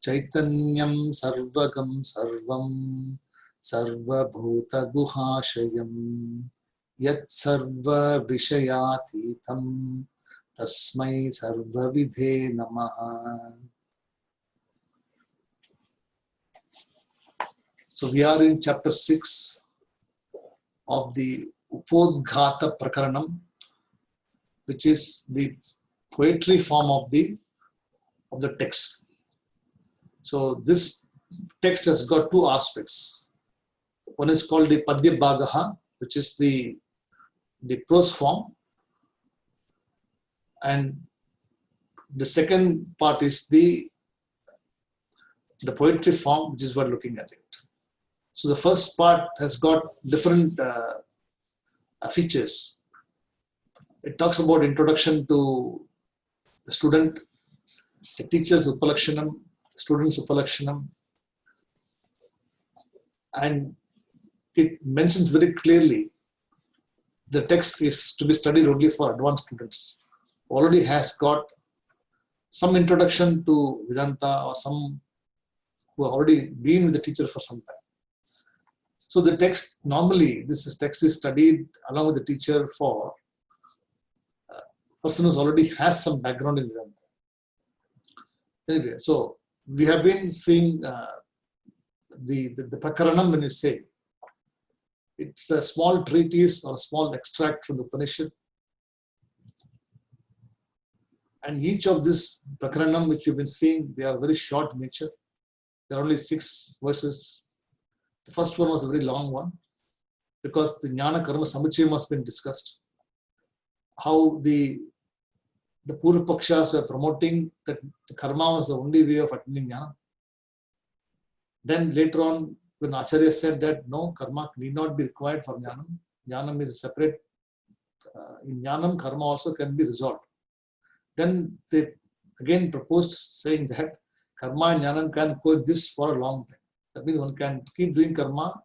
Chaitanyam sarvagam sarvam sarvabhuta guhashayam yat sarva vishayatitam tasmai sarvavidhe namaha. So we are in chapter 6 of the Upodghata Prakaranam, which is the poetry form of the text. So this text has got two aspects. One is called the Padya Bhagaha, which is the prose form, and the second part is the poetry form, which is what we're looking at it. So the first part has got different features. It talks about introduction to the student, the teacher's Upalakshanam, the student's Upalakshanam, and it mentions very clearly the text is to be studied only for advanced students. Already has got some introduction to Vedanta or some who have already been with the teacher for some time. So the text, normally this text is studied along with the teacher for a person who already has some background in Vedanta. Anyway, so we have been seeing the Prakaranam. When you say, it's a small treatise or a small extract from the Upanishad. And each of this Prakaranam which you've been seeing, they are very short in nature. There are only 6 verses. The first one was a very long one because the Jnana Karma Samuchayam has been discussed. How the Purva Pakshas were promoting that the karma was the only way of attaining Jnana. Then later on, when Acharya said that no, karma need not be required for Jnanam. Jnanam is a separate, in Jnanam, karma also can be resolved. Then they again proposed saying that karma and Jnanam can coexist for a long time. That means one can keep doing karma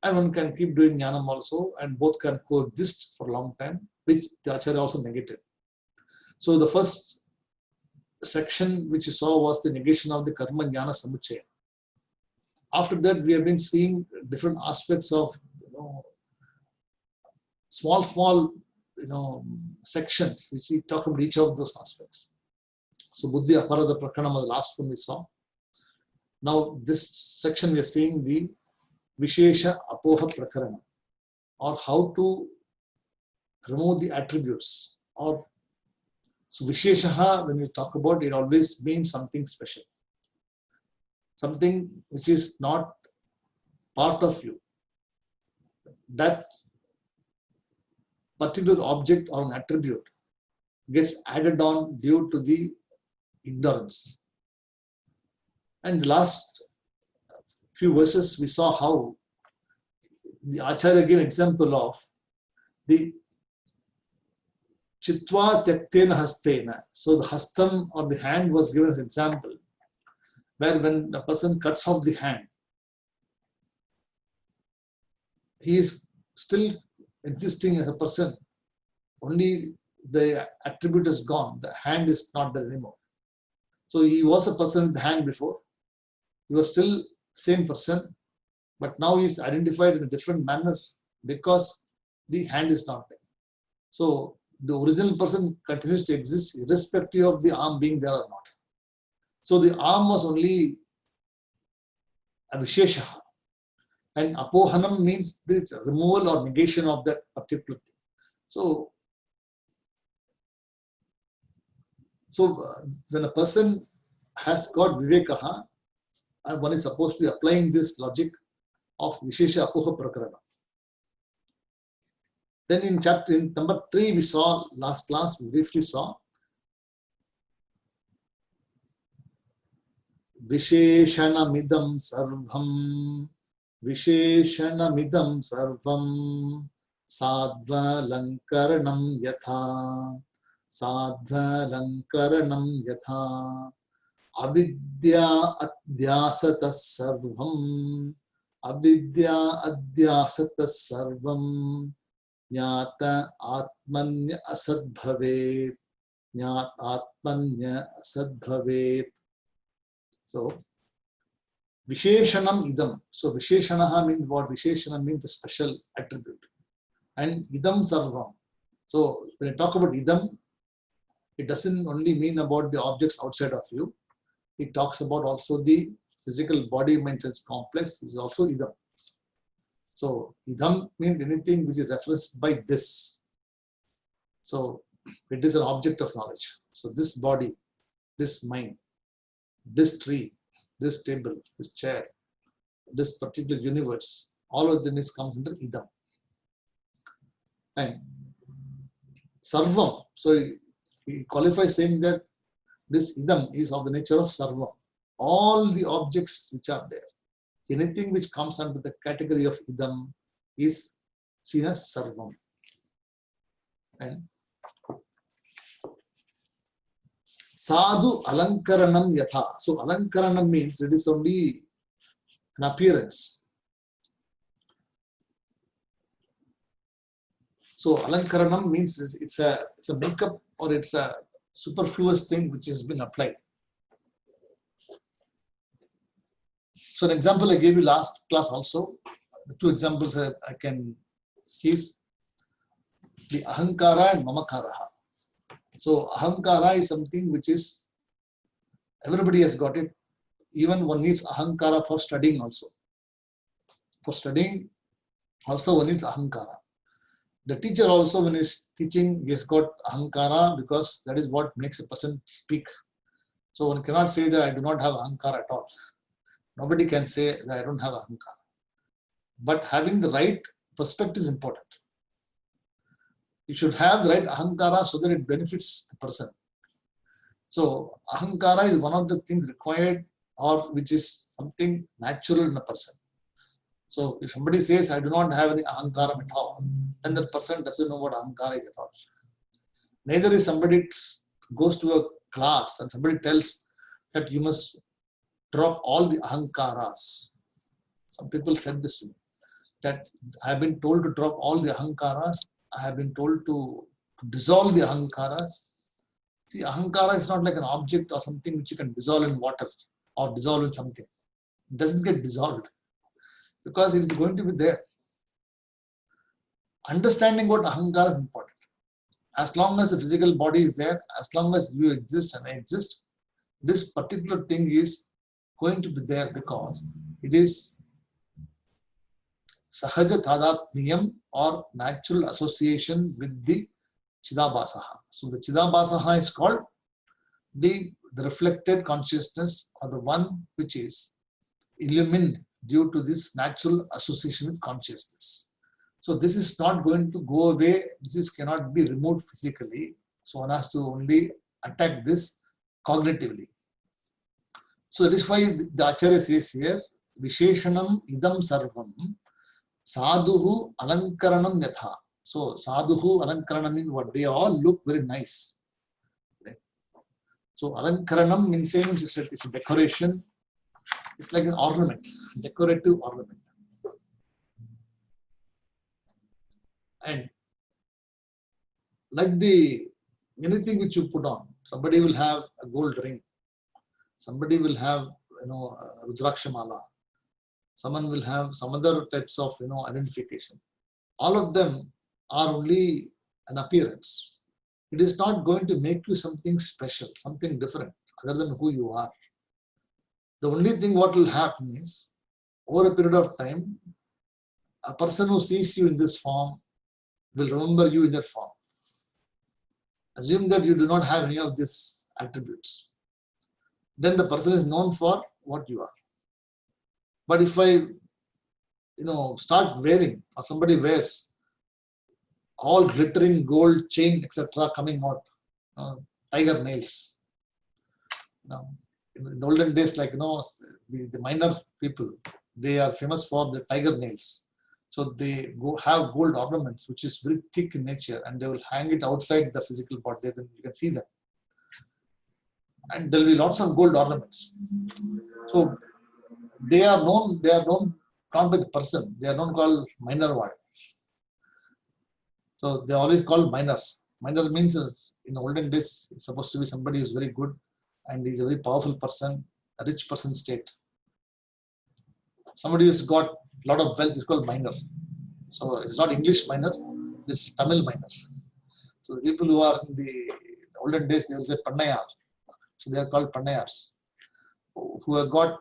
and one can keep doing Jnanam also, and both can coexist for a long time, which the Acharya also negated. So the first section which you saw was the negation of the karma jnana samuchaya. After that, we have been seeing different aspects of small sections which we talk about each of those aspects. So Buddhi Aparada Prakaranam was the last one we saw. Now this section we are seeing the Vishesha Apoha Prakaranam, or how to remove the attributes. Or so Visheshaha, when we talk about it, always means something special, something which is not part of you. That particular object or an attribute gets added on due to the ignorance. And the last few verses we saw how the Acharya gave an example of the Chitva Tyaktena Hastena. So the hastam or the hand was given as an example, where when a person cuts off the hand, he is still existing as a person. Only the attribute is gone. The hand is not there anymore. So he was a person with the hand before. He was still same person, but now he is identified in a different manner because the hand is not there. So the original person continues to exist irrespective of the arm being there or not. So the arm was only a Visheshaha. And Apohanam means the removal or negation of that particular thing. So when a person has got Vivekaha, and one is supposed to be applying this logic of Vishesha Apoha Prakarana. Then in number 3, we saw last class, we briefly saw Visheshanamidam sarvam, Visheshanamidam sarvam, Sadva lankaranam yatha, Sadva lankaranam yatha, Avidya adhyasatas sarvam, Avidya adhyasatas sarvam, Jnata atmanya asadbhavet, Jnata atmanya asadbhavet. So Visheshanam idam. So Visheshanaha means what? Visheshana means the special attribute. And idam sarvam. So when I talk about idam, it doesn't only mean about the objects outside of you. It talks about also the physical body mind sense complex, which is also idam. So idam means anything which is referenced by this. So it is an object of knowledge. So this body, this mind, this tree, this table, this chair, this particular universe, all of them comes under idam. And sarvam. So he qualifies saying that this idam is of the nature of sarvam. All the objects which are there, anything which comes under the category of idam is seen as sarvam. And sadhu alankaranam yatha. So alankaranam means it is only an appearance. So alankaranam means it's a makeup or it's a superfluous thing which has been applied. So an example I gave you last class also, the two examples I can is the ahankara and mamakaraha. So ahankara is something which is, everybody has got it. Even one needs ahankara for studying also. For studying also one needs ahankara. The teacher also when he is teaching, he has got ahankara because that is what makes a person speak. So one cannot say that I do not have ahankara at all. Nobody can say that I don't have ahankara. But having the right perspective is important. You should have the right ahankara so that it benefits the person. So ahankara is one of the things required or which is something natural in a person. So if somebody says, I do not have any ahankara at all, then the person doesn't know what ahankara is at all. Neither is somebody goes to a class and somebody tells that you must drop all the ahankaras. Some people said this to me, that I have been told to drop all the ahankaras. I have been told to dissolve the ahankaras. See, ahankara is not like an object or something which you can dissolve in water or dissolve in something. It doesn't get dissolved because it is going to be there. Understanding what ahankara is important. As long as the physical body is there, as long as you exist and I exist, this particular thing is going to be there because it is sahaja tadatmiyam or natural association with the Chidabasaha. So the Chidabasaha is called the reflected consciousness or the one which is illumined due to this natural association with consciousness. So this is not going to go away. This cannot be removed physically. So one has to only attack this cognitively. So that is why the Acharya says here, Visheshanam idam sarvam sadhuhu alankaranam yatha. So sadhuhu alankaranam means what? They all look very nice. Right? So alankaranam means saying it's a decoration. It's like an ornament, decorative ornament. And like anything which you put on, somebody will have a gold ring, somebody will have a Rudraksha mala, someone will have some other types of identification. All of them are only an appearance. It is not going to make you something special, something different other than who you are. The only thing what will happen is, over a period of time, a person who sees you in this form will remember you in that form. Assume that you do not have any of these attributes. Then the person is known for what you are. But if I, start wearing, or somebody wears all glittering gold chain, etc., coming out, tiger nails. In the olden days, like the minor people, they are famous for the tiger nails. So they have gold ornaments, which is very thick in nature, and they will hang it outside the physical body. You can see them. And there will be lots of gold ornaments. So they are known not by the person, they are known called minor wire. So they are always called minors. Minor means in the olden days, it's supposed to be somebody who is very good and he's a very powerful person, a rich person state. Somebody who's got a lot of wealth is called miner. So it's not English miner, it's Tamil miner. So the people who are in the olden days, they will say Pannayar. So they are called Pannayars, who have got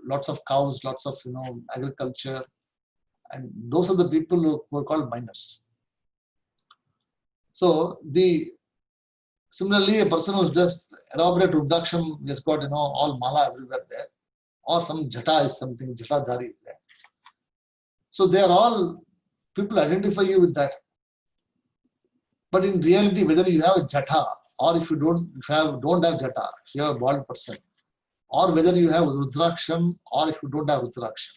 lots of cows, lots of agriculture, and those are the people who are called miners. So similarly, a person who's just elaborate Rudraksham has got all mala everywhere there, or some jata is something, jata dhari is there. So they are all, people identify you with that. But in reality, whether you have a jata or if you don't have jata, if you have a bald person, or whether you have Rudraksham or if you don't have Rudraksham,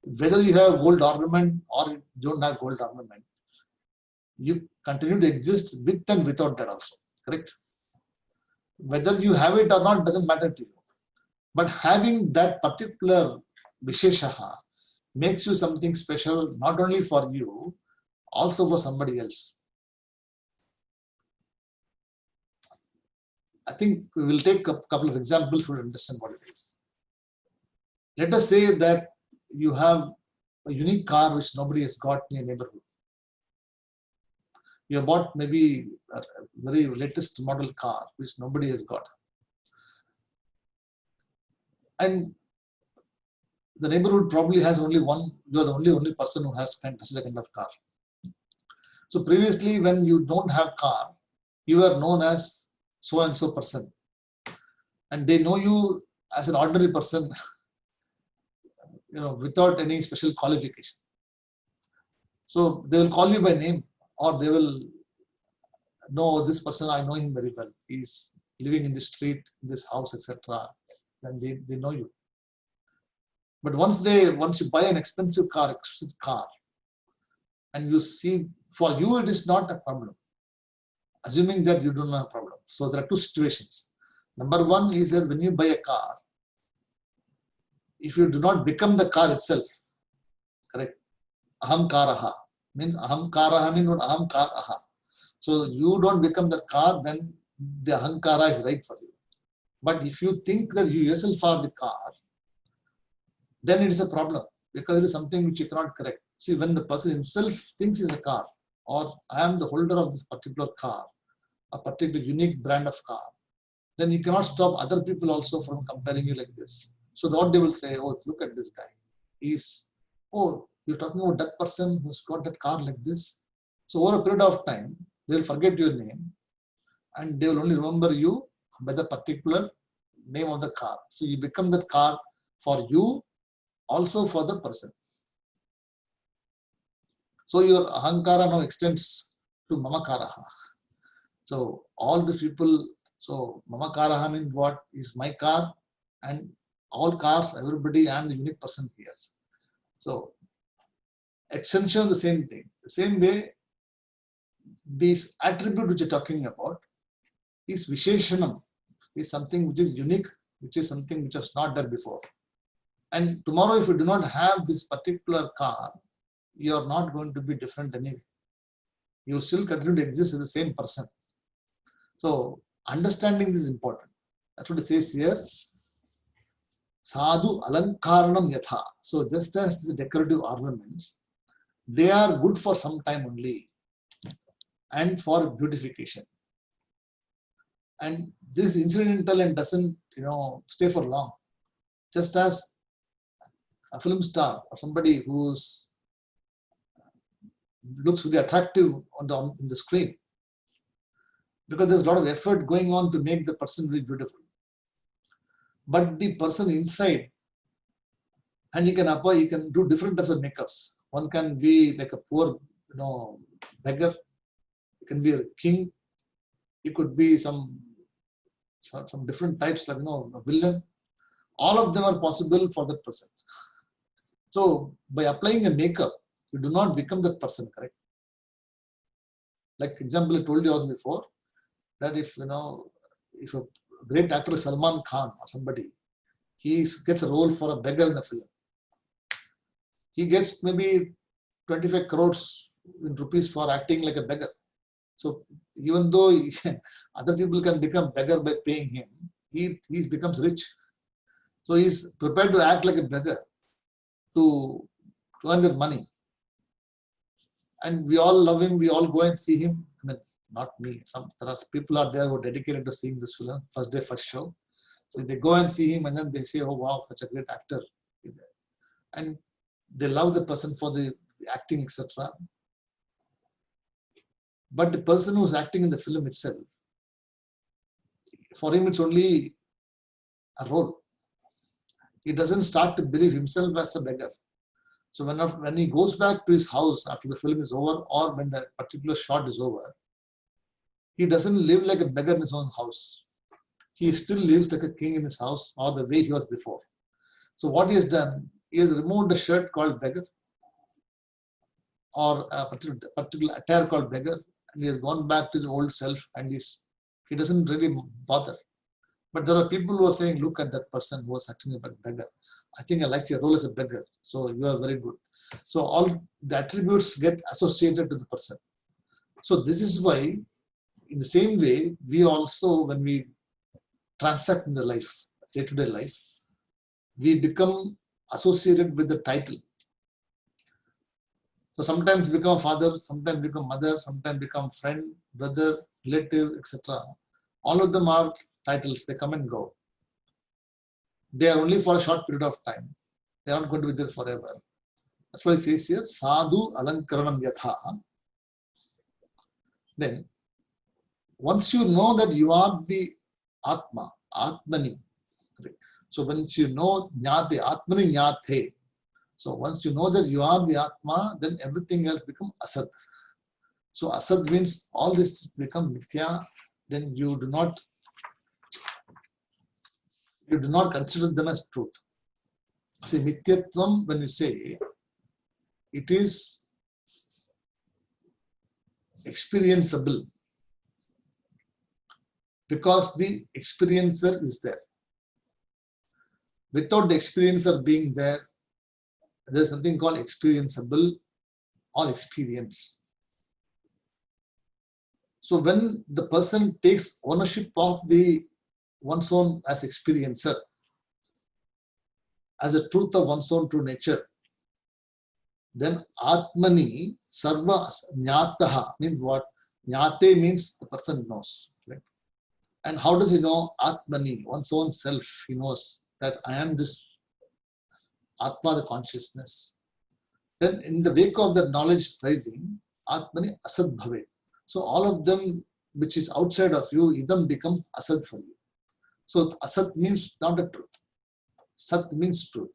whether you have gold ornament or you don't have gold ornament, you continue to exist with and without that also, correct? Whether you have it or not doesn't matter to you. But having that particular Visheshaha makes you something special, not only for you, also for somebody else. I think we will take a couple of examples to understand what it is. Let us say that you have a unique car which nobody has got in your neighborhood. You have bought maybe a very latest model car which nobody has got. And the neighborhood probably has only one, you are the only person who has such a kind of car. So previously, when you don't have car, you are known as so and so person, and they know you as an ordinary person, without any special qualification. So they will call you by name, or they will know this person, I know him very well. He's living in this street, in this house, etc. Then they know you. But once you buy an expensive car, and you see, for you it is not a problem. Assuming that you don't have a problem. So there are two situations. Number one is that when you buy a car, if you do not become the car itself, correct? Aham karaha means aham karaha means not aham karaha. So you don't become the car, then the ahankara is right for you. But if you think that you yourself are the car, then it is a problem, because it is something which you cannot correct. See, when the person himself thinks he is a car, or I am the holder of this particular car, a particular unique brand of car, then you cannot stop other people also from comparing you like this. So what they will say, oh, look at this guy. Oh, you're talking about that person who's got that car like this. So over a period of time, they'll forget your name and they will only remember you by the particular name of the car. So you become that car for you, also for the person. So your ahankara now extends to mamakaraha. So all the people, so mamakaraha means what is my car, and all cars, everybody, I am the unique person here. So extension of the same thing. The same way, this attribute which you're talking about is Visheshanam, is something which is unique, which is something which was not there before. And tomorrow, if you do not have this particular car, you are not going to be different anyway. You still continue to exist as the same person. So understanding this is important. That's what it says here. Sadhu alankaranam yatha. So just as the decorative ornaments, they are good for some time only and for beautification. And this is incidental and doesn't, stay for long. Just as a film star or somebody who's looks very attractive on the screen, because there's a lot of effort going on to make the person very beautiful. But the person inside, and he can do different types of makeups. One can be like a poor, beggar. It can be a king. It could be some different types, like a villain. All of them are possible for that person. So by applying a makeup, you do not become that person, correct? Like example I told you also before, that if a great actor Salman Khan or somebody, he gets a role for a beggar in a film, he gets maybe 25 crores in rupees for acting like a beggar. So even though other people can become beggar by paying him, he becomes rich. So he's prepared to act like a beggar to earn their money. And we all love him, we all go and see him. I mean, not me. There are people out there who are dedicated to seeing this film, first day, first show. So they go and see him and then they say, oh wow, such a great actor. And they love the person for the acting, etc. But the person who's acting in the film itself, for him it's only a role. He doesn't start to believe himself as a beggar. So when he goes back to his house after the film is over, or when that particular shot is over, he doesn't live like a beggar in his own house. He still lives like a king in his house, or the way he was before. So what he has done, he has removed a shirt called beggar, or a particular attire called beggar, and he has gone back to his old self, and he doesn't really bother. But there are people who are saying, look at that person who was acting like a beggar. I think I like your role as a beggar. So you are very good. So all the attributes get associated to the person. So this is why, in the same way, we also, when we transact in the life, day-to-day life, we become associated with the title. So sometimes become father, sometimes become mother, sometimes become friend, brother, relative, etc. All of them are titles. They come and go. They are only for a short period of time. They are not going to be there forever. That's what it says here. Sadhu alankaranam yatha. Then, once you know that you are the Atma, Atmani. So once you know Jnate, Atmani Jnate. So once you know that you are the Atma, then everything else becomes Asad. So Asad means all this become Mithya. Then you do not consider them as truth. See, Mithyatvam, when you say, it is experienceable because the experiencer is there. Without the experiencer being there, there is something called experienceable or experience. So when the person takes ownership of one's own as experiencer, as a truth of one's own true nature, then Atmani Sarva Jnataha means what? Jnate means the person knows. Right? And how does he know? Atmani, one's own self. He knows that I am this Atma, the consciousness. Then in the wake of that knowledge rising, Atmani Asad Bhave. So all of them which is outside of you, idam becomes Asad for you. So Asat means not a truth. Sat means truth.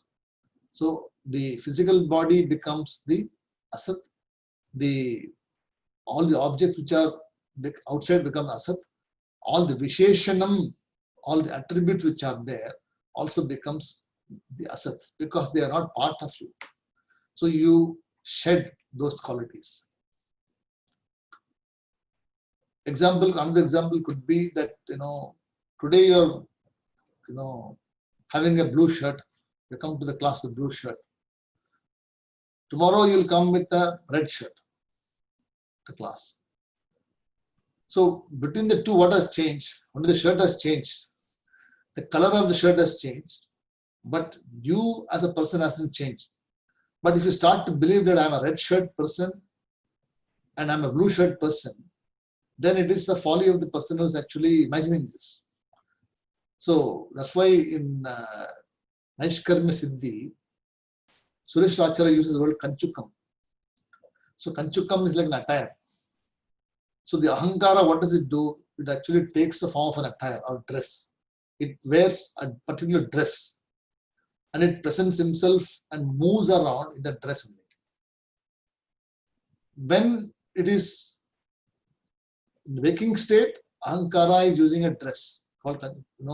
So the physical body becomes the Asat. All the objects which are outside become Asat. All the Visheshanam, all the attributes which are there also becomes the Asat because they are not part of you. So you shed those qualities. Another example could be that, today you're, having a blue shirt, you come to the class with blue shirt. Tomorrow you'll come with a red shirt to class. So between the two, what has changed? Only the shirt has changed. The color of the shirt has changed, but you as a person hasn't changed. But if you start to believe that I'm a red shirt person and I'm a blue shirt person, then it is the folly of the person who's actually imagining this. So that's why in Naishkarma Siddhi, Suresh Acharya uses the word Kanchukam. So Kanchukam is like an attire. So the Ahankara, what does it do? It actually takes the form of an attire or dress. It wears a particular dress and it presents himself and moves around in that dress only. When it is in the waking state, Ahankara is using a dress.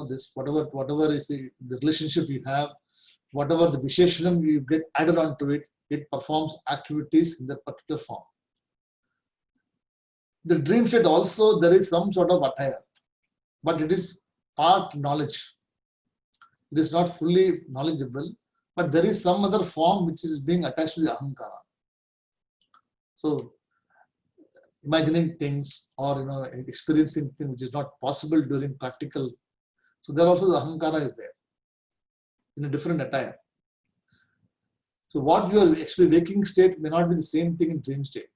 This, whatever is the relationship you have, whatever the Visheshanam you get added onto it, it performs activities in that particular form. The dream state also, there is some sort of attire, but it is part knowledge. It is not fully knowledgeable, but there is some other form which is being attached to the Ahankara. So, imagining things or experiencing things which is not possible during practical. So there also the Ahankara is there in a different attire. So what you are actually waking state may not be the same thing in dream state.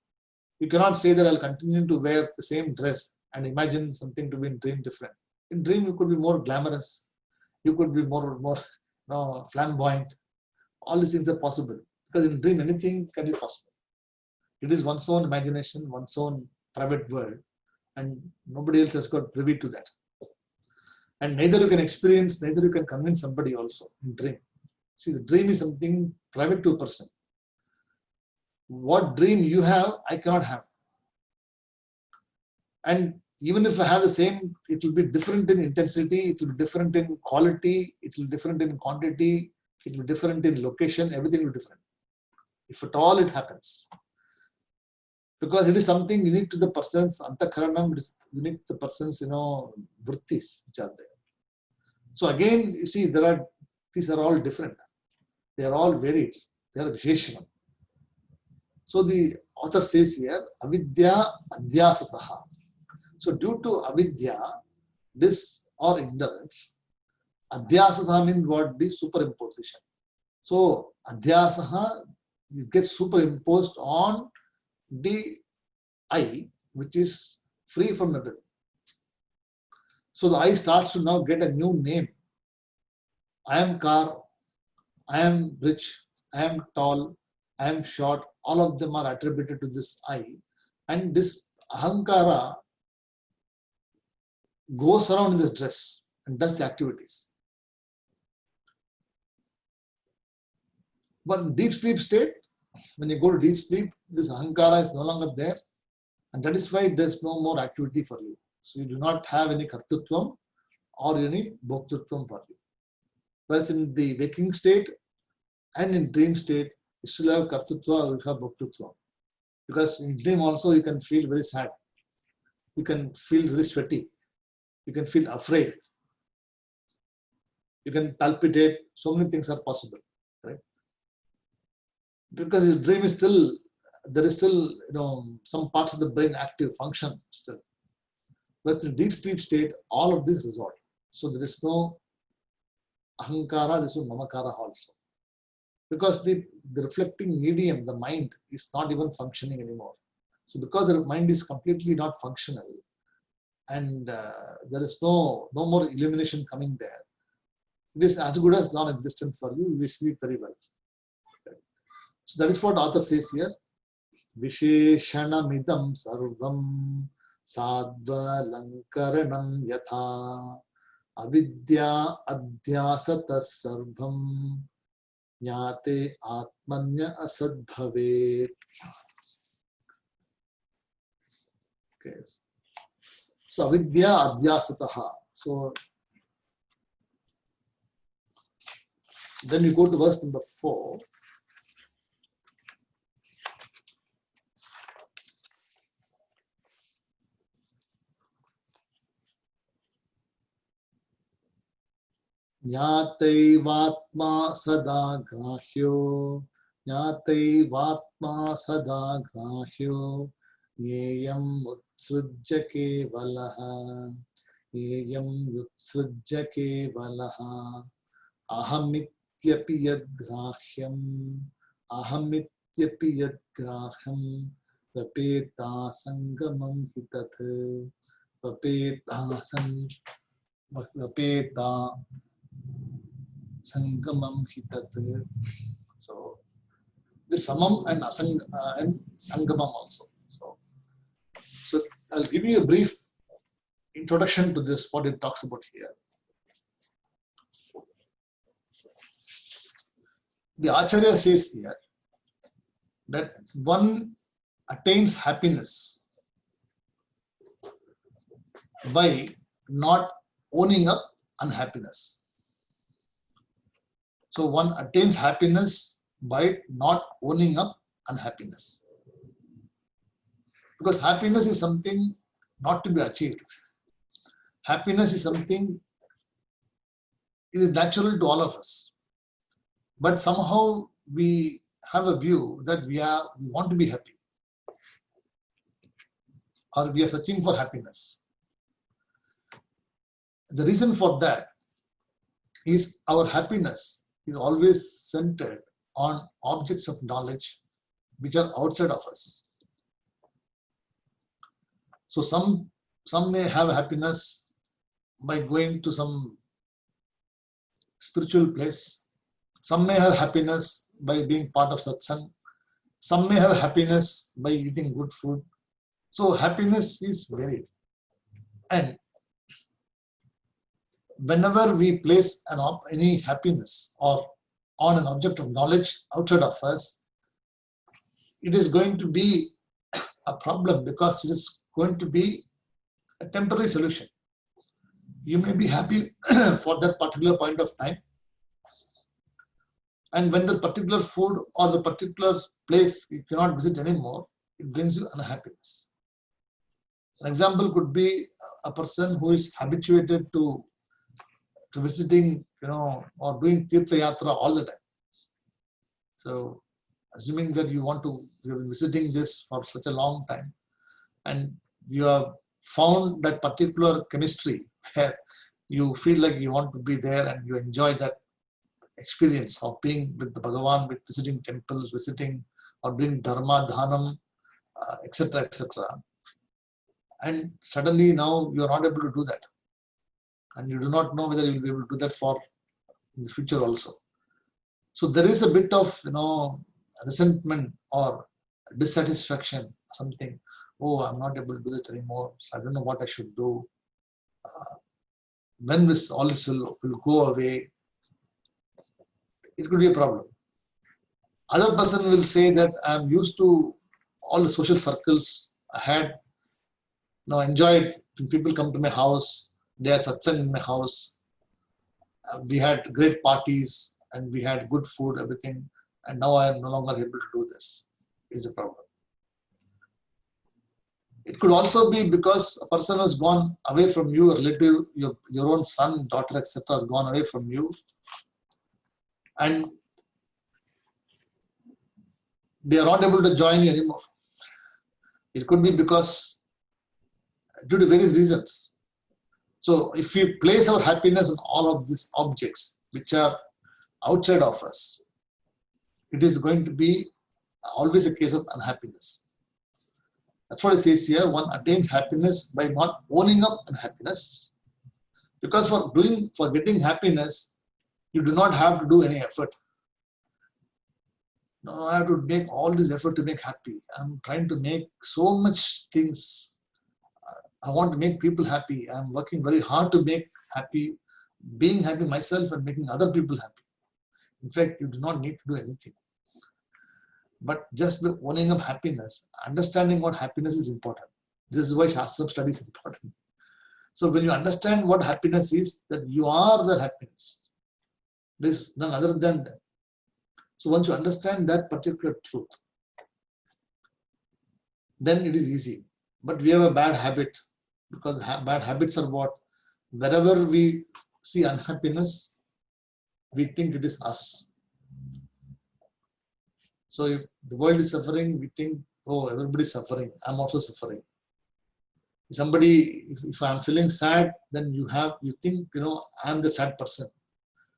You cannot say that I'll continue to wear the same dress and imagine something to be in dream different. In dream, you could be more glamorous. You could be more flamboyant. All these things are possible. Because in dream, anything can be possible. It is one's own imagination, one's own private world. And nobody else has got privy to that. And neither you can experience, neither you can convince somebody also in dream. See, the dream is something private to a person. What dream you have, I cannot have. And even if I have the same, it will be different in intensity, it will be different in quality, it will be different in quantity, it will be different in location, everything will be different. If at all it happens. Because it is something unique to the person's antakaranam, it is unique to the person's, vrittis which are there. So again, you see, these are all different. They are all varied. They are visheshanam. So the author says here, avidya adhyasataha. So due to avidya, this or ignorance, adhyasataha means what? The superimposition. So adhyasaha gets superimposed on the I, which is free from everything. So the I starts to now get a new name. I am car, I am rich, I am tall, I am short. All of them are attributed to this I. And this ahankara goes around in this dress and does the activities. But in deep sleep state, when you go to deep sleep, this ahankara is no longer there. And that is why there's no more activity for you. So you do not have any kartutvam or any bhoktutvam for you. Whereas in the waking state and in dream state, you still have kartutva, you have bhoktutva. Because in dream also you can feel very sad. You can feel very sweaty. You can feel afraid. You can palpitate. So many things are possible, right? Because your dream is still, there is still, some parts of the brain active, function still. But in deep sleep state, all of this is resolved. So there is no ahankara, there is no mamakara also. Because the reflecting medium, the mind, is not even functioning anymore. So because the mind is completely not functional, and there is no more illumination coming there, it is as good as non-existent for you. You sleep very well. So that is what author says here. Visheshanamidam sarvam sadva lankaranam yatha avidya adhyasata sarvam jnate atmanya asadbhave. Okay. So avidya adhyasataha. So then we go to verse number 4. Jnataivatma sada grahyo sada grahyo yeyam utsrujya kevalaha ahamityapi yadgraham vapeta sangamam hitat vapeta sangamam hitat. So this samam and and sangamam also. So I'll give you a brief introduction to this, what it talks about here. The Acharya says here that one attains happiness by not owning up unhappiness. So one attains happiness by not owning up unhappiness. Because happiness is something not to be achieved. Happiness is something, it is natural to all of us. But somehow we have a view that we want to be happy. Or we are searching for happiness. The reason for that is our happiness is always centered on objects of knowledge which are outside of us. So some may have happiness by going to some spiritual place. Some may have happiness by being part of satsang. Some may have happiness by eating good food. So happiness is varied. And whenever we place any happiness or on an object of knowledge outside of us, it is going to be a problem because it is going to be a temporary solution. You may be happy for that particular point of time. And when the particular food or the particular place you cannot visit anymore, it brings you unhappiness. An example could be a person who is habituated to visiting, or doing Tirtha Yatra all the time. So, assuming that you have been visiting this for such a long time, and you have found that particular chemistry where you feel like you want to be there and you enjoy that experience of being with the Bhagavan, with visiting temples, visiting or doing dharma, dhanam, etc., etc. And suddenly now you are not able to do that. And you do not know whether you will be able to do that for in the future also. So there is a bit of, resentment or dissatisfaction, something. Oh, I'm not able to do that anymore. So I don't know what I should do. When all this will go away, it could be a problem. Other person will say that I'm used to all the social circles I had, enjoyed when people come to my house. They had satsang in my house. We had great parties and we had good food, everything. And now I am no longer able to do this. Is a problem. It could also be because a person has gone away from you, a relative, your own son, daughter, etc. has gone away from you. And they are not able to join you anymore. It could be because due to various reasons. So if we place our happiness in all of these objects which are outside of us, it is going to be always a case of unhappiness. That's what it says here. One attains happiness by not owning up unhappiness. Because for getting happiness, you do not have to do any effort. No, I have to make all this effort to make happy. I'm trying to make so much things. I want to make people happy. I'm working very hard to make happy, being happy myself and making other people happy. In fact, you do not need to do anything. But just by owning up happiness, understanding what happiness is important. This is why Shastra study is important. So when you understand what happiness is, that you are the happiness. There is none other than that. So once you understand that particular truth, then it is easy. But we have a bad habit, because bad habits are what? Wherever we see unhappiness, we think it is us. So if the world is suffering, we think, oh, everybody is suffering. I'm also suffering. If I'm feeling sad, then you think, I'm the sad person.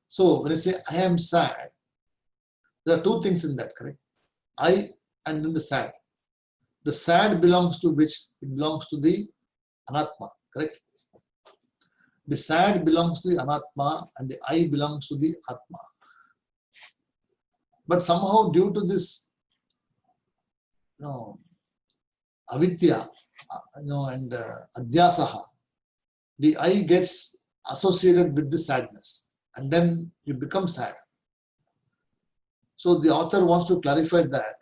So when I say I am sad, there are two things in that, correct? I and then the sad. The sad belongs to which? It belongs to the Anatma, correct? The sad belongs to the Anatma and the I belongs to the Atma. But somehow due to this, avidya, and adhyasaha, the I gets associated with the sadness and then you become sad. So the author wants to clarify that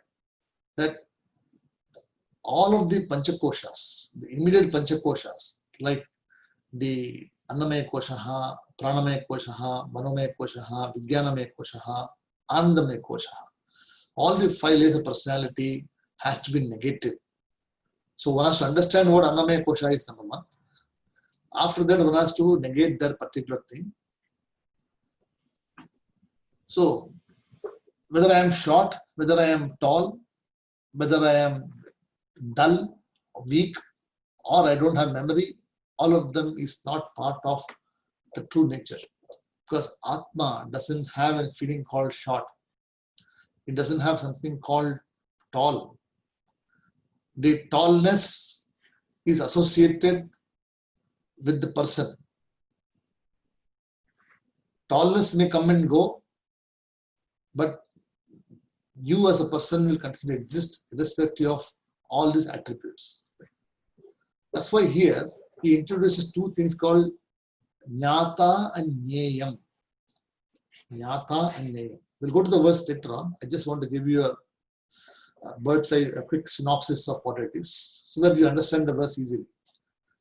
all of the Panchakoshas, the immediate Panchakoshas, like the Annamaya Koshaha, Pranamaya Koshaha, Manomaya Koshaha, Vijnanamaya Koshaha, Anandamaya Koshaha, all the 5 layers of personality has to be negative. So one has to understand what Annamaya Kosha is, number one. After that, one has to negate that particular thing. So whether I am short, whether I am tall, whether I am dull, weak, or I don't have memory, all of them is not part of the true nature. Because Atma doesn't have a feeling called short. It doesn't have something called tall. The tallness is associated with the person. Tallness may come and go, but you as a person will continue to exist irrespective of all these attributes. That's why here he introduces two things called Jnata and Jneyam. Jnata and Jneyam. We'll go to the verse later on. I just want to give you a bird's eye, a quick synopsis of what it is, so that you understand the verse easily.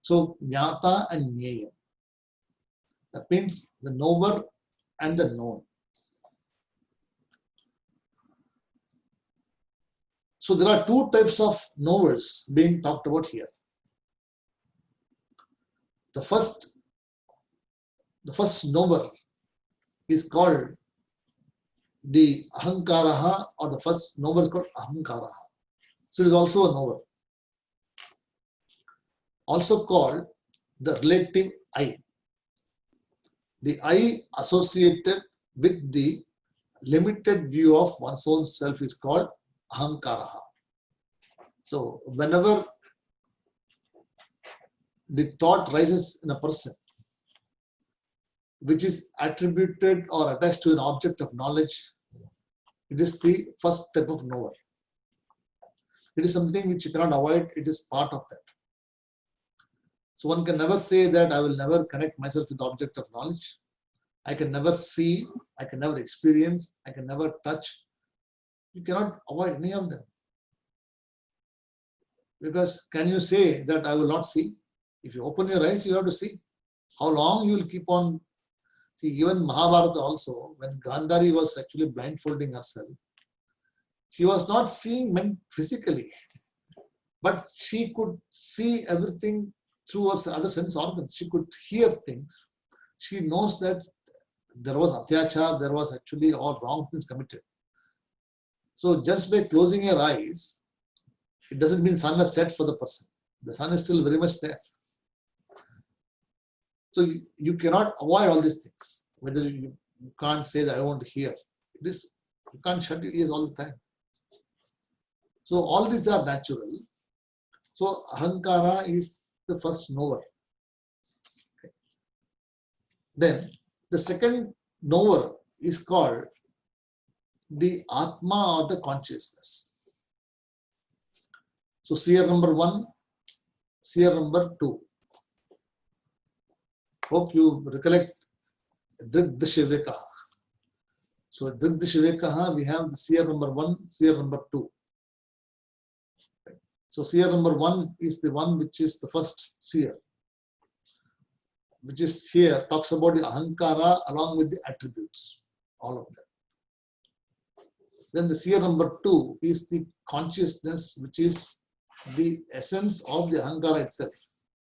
So, Jnata and Jneyam. That means the knower and the known. So there are two types of knowers being talked about here. The first knower is called the Ahankaraha, or the first knower is called Ahankaraha. So it is also a knower. Also called the relative I. The I associated with the limited view of one's own self is called Ahankaraha. So whenever the thought rises in a person, which is attributed or attached to an object of knowledge, it is the first type of knower. It is something which you cannot avoid, it is part of that. So one can never say that I will never connect myself with the object of knowledge. I can never see, I can never experience, I can never touch. You cannot avoid any of them. Because can you say that I will not see? If you open your eyes, you have to see. How long you will keep on. See, even Mahabharata also, when Gandhari was actually blindfolding herself, she was not seeing men physically, but she could see everything through her other sense organs. She could hear things. She knows that there was atyachar, there was actually all wrong things committed. So just by closing your eyes, it doesn't mean sun has set for the person. The sun is still very much there. So you cannot avoid all these things. Whether you can't say that I want to hear. It is, you can't shut your ears all the time. So all these are natural. So Ahankara is the first knower. Okay. Then the second knower is called the Atma, or the consciousness. So seer number 1, seer number 2. Hope you recollect Drigdashivekaha. So Drigdashivekaha, we have the seer number 1, seer number 2. So seer number 1 is the one which is the first seer, which is here, talks about the Ahankara along with the attributes, all of them. Then the seer number 2 is the consciousness, which is the essence of the Ahankara itself.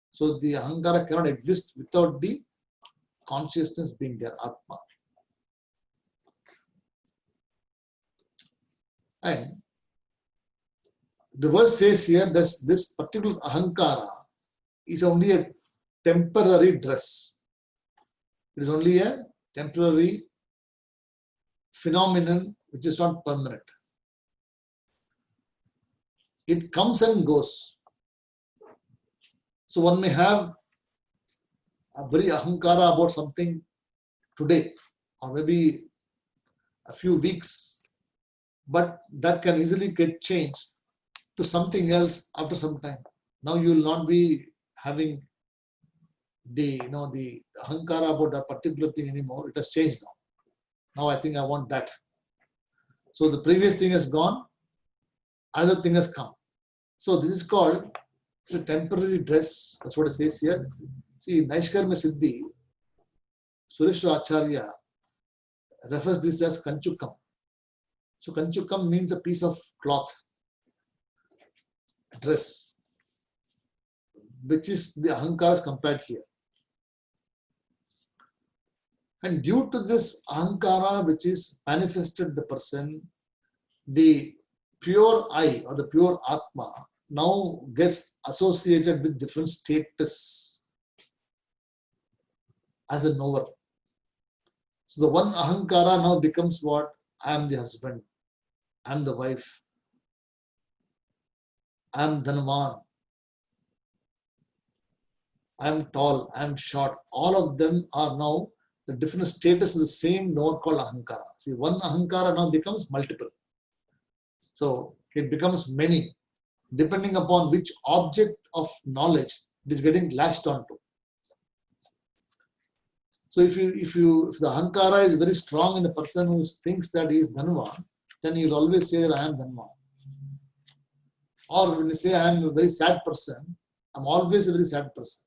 So the Ahankara cannot exist without the consciousness being there, Atma. And the verse says here that this particular Ahankara is only a temporary dress. It is only a temporary phenomenon which is not permanent. It comes and goes. So one may have a very Ahankara about something today, or maybe a few weeks, but that can easily get changed to something else after some time. Now you will not be having the Ahankara about that particular thing anymore. It has changed now. Now I think I want that. So the previous thing has gone, another thing has come. So this is called a temporary dress. That's what it says here. See, Naishkarmya Siddhi, Sureshwara Acharya refers this as Kanchukam. So Kanchukam means a piece of cloth, a dress, which is the Ahankara compared here. And due to this Ahankara which is manifested the person, the pure I or the pure Atma now gets associated with different status as a knower. So the one Ahankara now becomes what? I am the husband, I'm the wife, I'm Dhanvan, I'm tall, I'm short. All of them are now the different status of the same knower called Ahankara. See, one Ahankara now becomes multiple. So it becomes many, depending upon which object of knowledge it is getting latched onto. So if the Ahankara is very strong in a person who thinks that he is Dhanvan, then he will always say that I am Dhanvan. Or when you say I am a very sad person, I'm always a very sad person.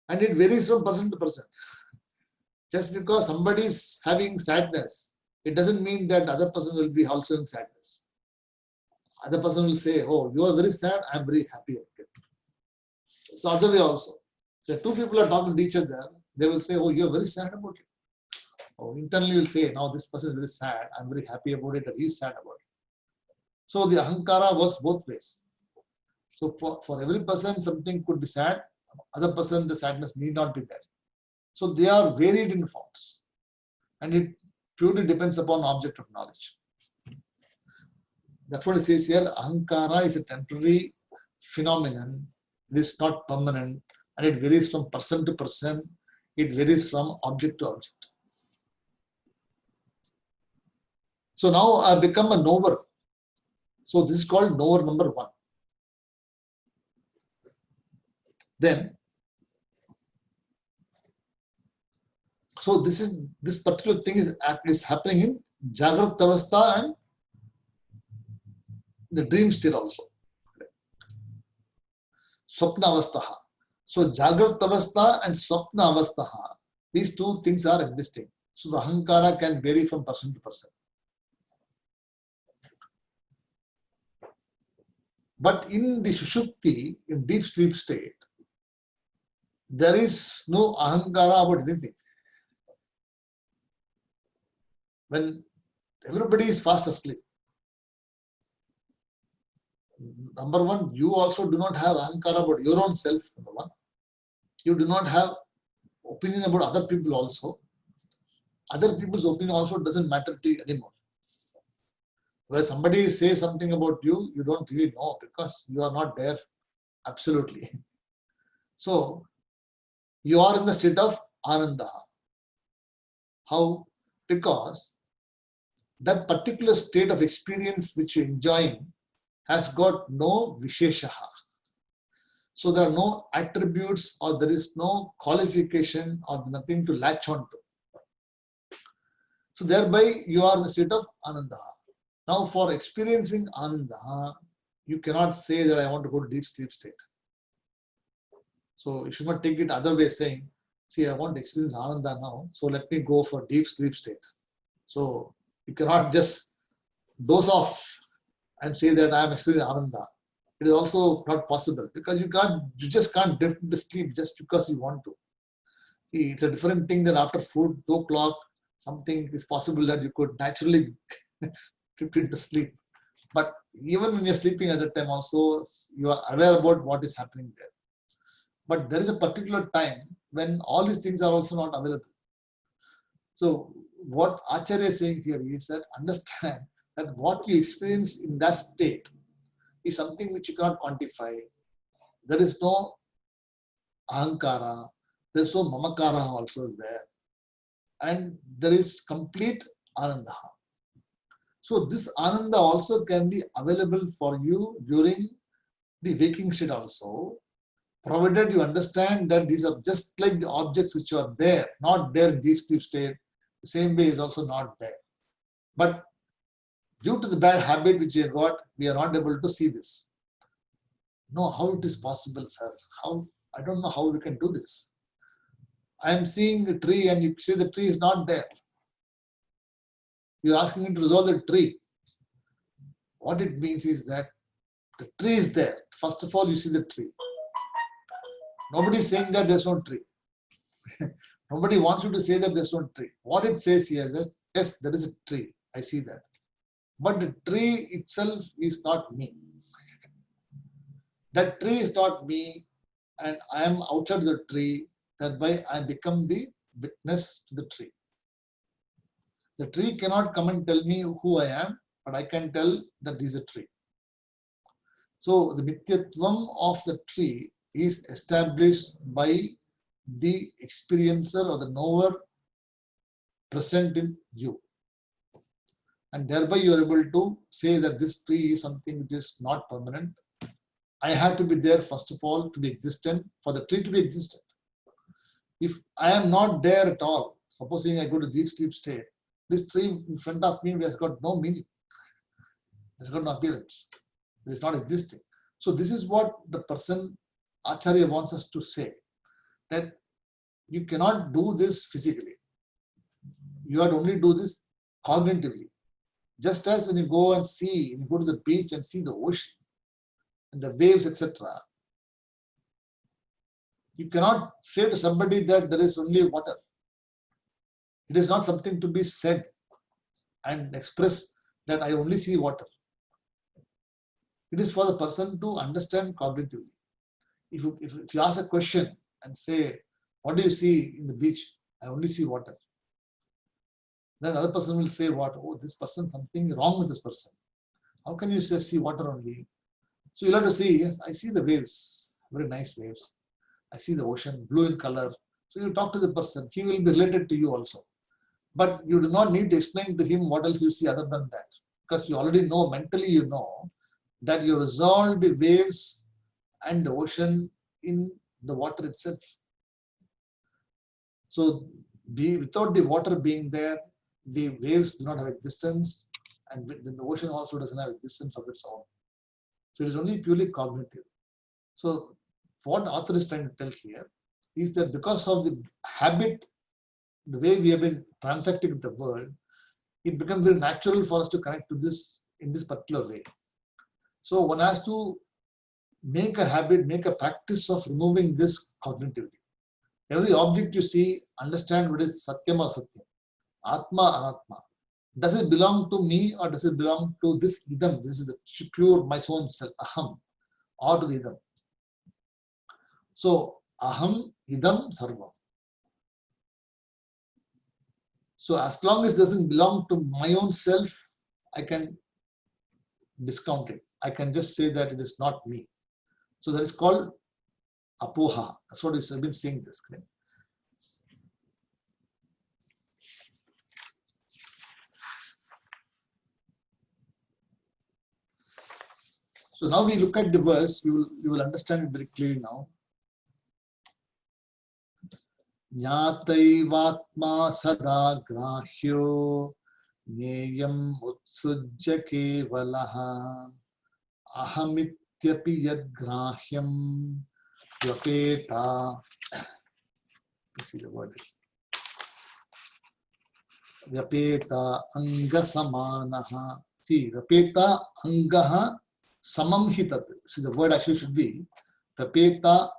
And it varies from person to person. Just because somebody is having sadness, it doesn't mean that other person will be also in sadness. Other person will say, oh, you are very sad, I am very happy about it. So other way also. So two people are talking to each other, they will say, oh, you are very sad about it. Or internally will say, now this person is very sad, I am very happy about it, and he is sad about it. So the Ahankara works both ways. So for every person, something could be sad, other person, the sadness need not be there. So they are varied in forms. And it purely depends upon object of knowledge. That's what it says here. Ahankara is a temporary phenomenon. It is not permanent. And it varies from person to person. It varies from object to object. So now I become a knower. So this is called knower number 1. Then, so this particular thing is happening in Jagrat Avastha and the dream state also. Swapna Avastaha. So Jagrat Avastha and Swapna Avastaha, these two things are existing. So the Ahankara can vary from person to person. But in the Sushupti, in deep sleep state, there is no Ahankara about anything. When everybody is fast asleep, number one, you also do not have Ahankara about your own self, number one. You do not have opinion about other people also. Other people's opinion also doesn't matter to you anymore. Where somebody says something about you, you don't really know because you are not there absolutely. So, you are in the state of Ananda. How? Because that particular state of experience which you're enjoying has got no Visheshaha. So there are no attributes or there is no qualification or nothing to latch on to. So thereby you are in the state of Ananda. Now for experiencing Ananda, you cannot say that I want to go to deep sleep state. So you should not take it other way saying, see, I want to experience Ananda now, so let me go for deep sleep state. So you cannot just doze off and say that I am experiencing Ananda. It is also not possible because you just can't drift into sleep just because you want to. See, it's a different thing that after food, 2 o'clock, something is possible that you could naturally drift into sleep. But even when you're sleeping at that time also, you are aware about what is happening there. But there is a particular time when all these things are also not available. So what Acharya is saying here is that understand that what you experience in that state is something which you cannot quantify. There is no Ahankara, there is no Mamakara also there. And there is complete Ananda. So this Ananda also can be available for you during the waking state also, provided you understand that these are just like the objects which are there, not there in deep sleep state, the same way is also not there. But due to the bad habit which we have got, we are not able to see this. No, how it is possible, sir? How? I don't know how we can do this. I am seeing a tree and you say the tree is not there. You are asking me to resolve the tree. What it means is that the tree is there. First of all, you see the tree. Nobody is saying that there's no tree. Nobody wants you to say that there's no tree. What it says here is that, yes, there is a tree. I see that. But the tree itself is not me. That tree is not me, and I am outside the tree. Thereby, I become the witness to the tree. The tree cannot come and tell me who I am, but I can tell that this is a tree. So the Mityatvam of the tree is established by the experiencer or the knower present in you. And thereby you are able to say that this tree is something which is not permanent. I have to be there first of all to be existent, for the tree to be existent. If I am not there at all, supposing I go to deep sleep state, this tree in front of me has got no meaning. It has got no appearance. It is not existing. So this is what the person Acharya wants us to say, that you cannot do this physically. You have to only do this cognitively. Just as when you go and see, you go to the beach and see the ocean and the waves, etc., you cannot say to somebody that there is only water. It is not something to be said and expressed that I only see water. It is for the person to understand cognitively. If you ask a question and say, what do you see in the beach? I only see water. Then the other person will say, what? Oh, this person, something wrong with this person. How can you say see water only? So you'll have to see, yes, I see the waves, very nice waves. I see the ocean, blue in color. So you talk to the person, he will be related to you also. But you do not need to explain to him what else you see other than that. Because you already know, mentally you know, that you resolve the waves and the ocean in the water itself. So without the water being there, the waves do not have existence, and then the ocean also doesn't have existence of its own. So it is only purely cognitive. So what the author is trying to tell here is that because of the habit, the way we have been transacting with the world, it becomes very natural for us to connect to this in this particular way. So one has to make a habit, make a practice of removing this cognitively. Every object you see, understand what is Satyam or Satyam, Atma, Anatma. Does it belong to me or does it belong to this Idam? This is the pure my own self, Aham, or to the Idam. So Aham, Idam, Sarvam. So as long as it doesn't belong to my own self, I can discount it. I can just say that it is not me. So that is called apoha. That's what I've been saying this. So now we look at the verse, you will understand it very clearly now. Jnataivatma sada grahyo Neyam utsujya kevalaha ahamityapi yad grahyam vyapeta. Let's see the word. Vyapeta angasamanaha. See, vyapeta angaha samam hitat. See, the word actually should be vyapeta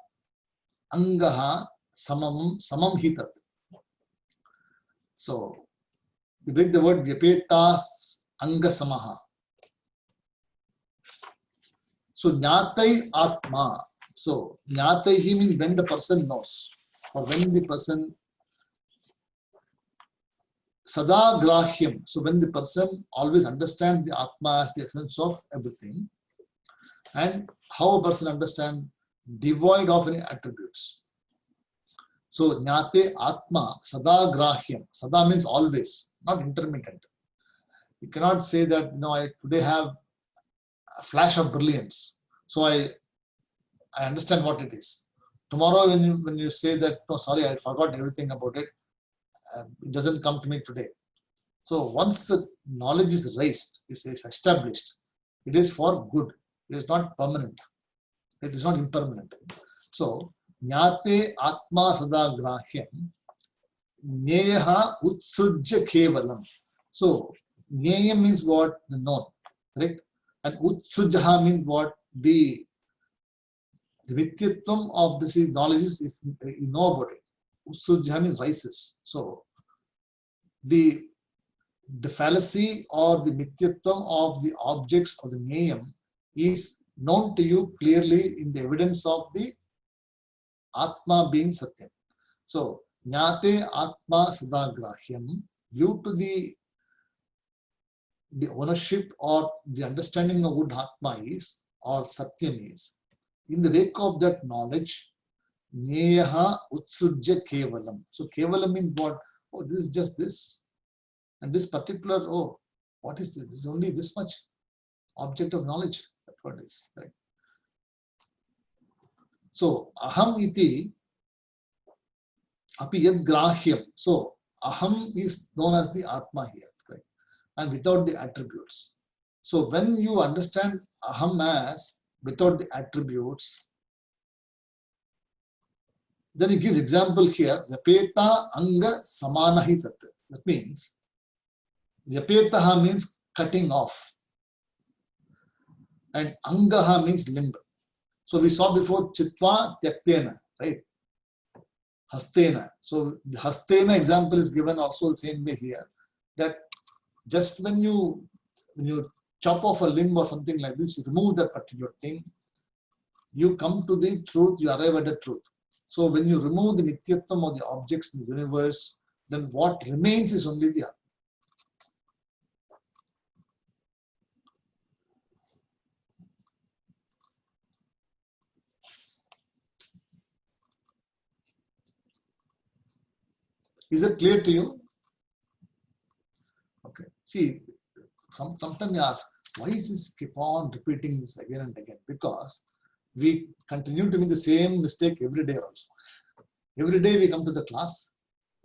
angaha samam hitat. So we break the word vyapeta angasamaha. So jnatai atma. So jnatai he means when the person knows, or when the person sada grahyam. So when the person always understands the atma as the essence of everything, and how a person understands, devoid of any attributes. So jnate atma sada grahyam. Sada means always, not intermittent. You cannot say that, I today have a flash of brilliance, so I understand what it is. Tomorrow when you say that, no, sorry, I forgot everything about it, it doesn't come to me today. So once the knowledge is raised, is established, it is for good. It is not permanent. It is not impermanent. So jnate atma sada grahyam neha utsujya kevalam. So Nyaya means what? The known, correct? And Utsujjaha means what? The Vityatvam of this knowledge is you know about it. Utsujjaha means rises. So the fallacy or the Mityatvam of the objects of the Nyayam is known to you clearly in the evidence of the Atma being Satyam. So Jnate Atma Sadagrahyam, due to the the ownership or the understanding of what Atma is or Satyam is. In the wake of that knowledge, Neyaha Utsrujya Kevalam. So Kevalam means what? Oh, this is just this. And this particular, oh, what is this? This is only this much object of knowledge. That's what it is. Right? So Aham iti api yad grahyam. So Aham is known as the Atma here, right? And without the attributes. So when you understand Aham as without the attributes, then he gives example here, Vyapeta Anga Samanahi Tat. That means, Vyapetaha means cutting off. And Angaha means limb. So we saw before Chitva Tyaktena, right? Hastena. So the Hastena example is given also the same way here. That just when you chop off a limb or something like this, you remove that particular thing, you come to the truth, you arrive at the truth. So when you remove the Nityatvam of the objects in the universe, then what remains is only the Atma. Is it clear to you? Okay. See, sometimes you ask, why is this keep on repeating this again and again? Because we continue to make the same mistake every day also. Every day we come to the class.